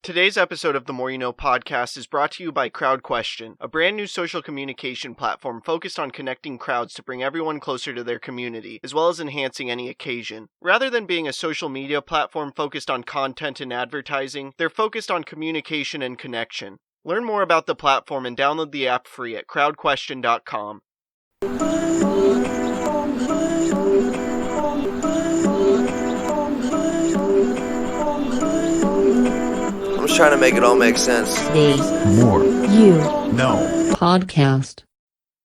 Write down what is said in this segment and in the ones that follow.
Today's episode of the More You Know podcast is brought to you by CrowdQuestion, a brand new social communication platform focused on connecting crowds to bring everyone closer to their community, as well as enhancing any occasion. Rather than being a social media platform focused on content and advertising, they're focused on communication and connection. Learn more about the platform and download the app free at crowdquestion.com. I'm just trying to make it all make sense. Today's More You No podcast.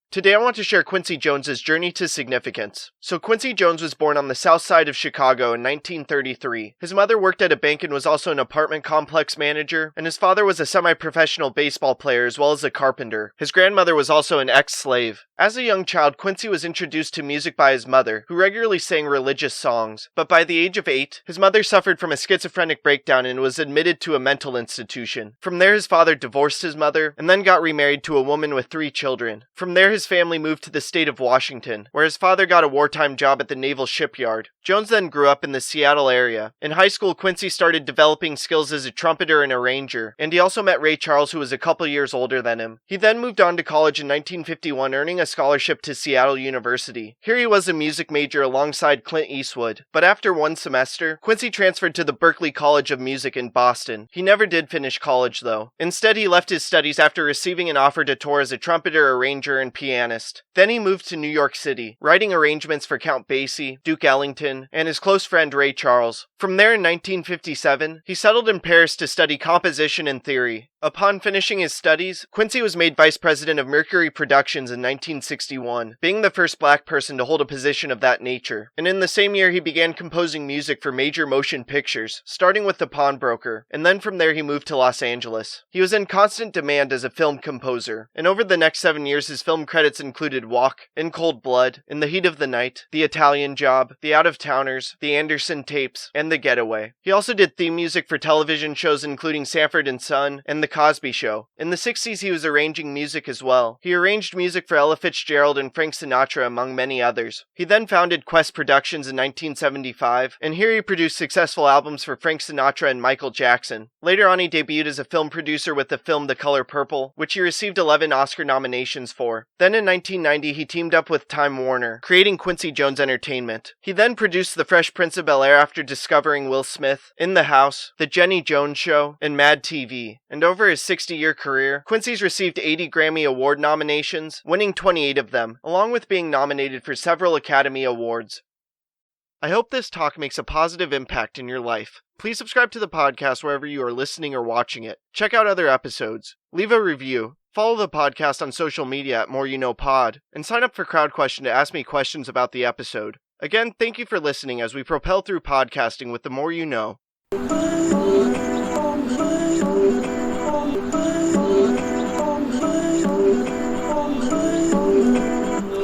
Today I want to share Quincy Jones' journey to significance. So Quincy Jones was born on the south side of Chicago in 1933. His mother worked at a bank and was also an apartment complex manager, and his father was a semi-professional baseball player as well as a carpenter. His grandmother was also an ex-slave. As a young child, Quincy was introduced to music by his mother, who regularly sang religious songs. But by the age of 8, his mother suffered from a schizophrenic breakdown and was admitted to a mental institution. From there, his father divorced his mother, and then got remarried to a woman with 3 children. From there, his family moved to the state of Washington, where his father got a wartime job at the naval shipyard. Jones then grew up in the Seattle area. In high school, Quincy started developing skills as a trumpeter and arranger, and he also met Ray Charles, who was a couple years older than him. He then moved on to college in 1951, earning a scholarship to Seattle University. Here he was a music major alongside Clint Eastwood, but after one semester, Quincy transferred to the Berklee College of Music in Boston. He never did finish college, though. Instead, he left his studies after receiving an offer to tour as a trumpeter, arranger, and pianist. Then he moved to New York City, writing arrangements for Count Basie, Duke Ellington, and his close friend Ray Charles. From there in 1957, he settled in Paris to study composition and theory. Upon finishing his studies, Quincy was made vice president of Mercury Productions in 1961, being the first black person to hold a position of that nature. And in the same year, he began composing music for major motion pictures, starting with The Pawnbroker, and then from there he moved to Los Angeles. He was in constant demand as a film composer, and over the next 7 years his film credits included Walk, In Cold Blood, In the Heat of the Night, The Italian Job, The Out-of-Towners, The Anderson Tapes, and The Getaway. He also did theme music for television shows including Sanford and Son and The Cosby Show. In the 60s he was arranging music as well. He arranged music for Ella Fitzgerald and Frank Sinatra among many others. He then founded Quest Productions in 1975, and here he produced successful albums for Frank Sinatra and Michael Jackson. Later on he debuted as a film producer with the film The Color Purple, which he received 11 Oscar nominations for. Then in 1990 he teamed up with Time Warner, creating Quincy Jones Entertainment. He then produced The Fresh Prince of Bel-Air after discovering Will Smith, In the House, The Jenny Jones Show, and Mad TV. And over his 60-year career, Quincy's received 80 Grammy Award nominations, winning 28 of them, along with being nominated for several Academy Awards. I hope this talk makes a positive impact in your life. Please subscribe to the podcast wherever you are listening or watching it. Check out other episodes. Leave a review. Follow the podcast on social media at More You Know Pod, and sign up for CrowdQuestion to ask me questions about the episode. Again, thank you for listening as we propel through podcasting with The More You Know.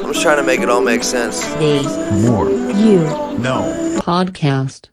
I'm just trying to make it all make sense. Today's More You No podcast.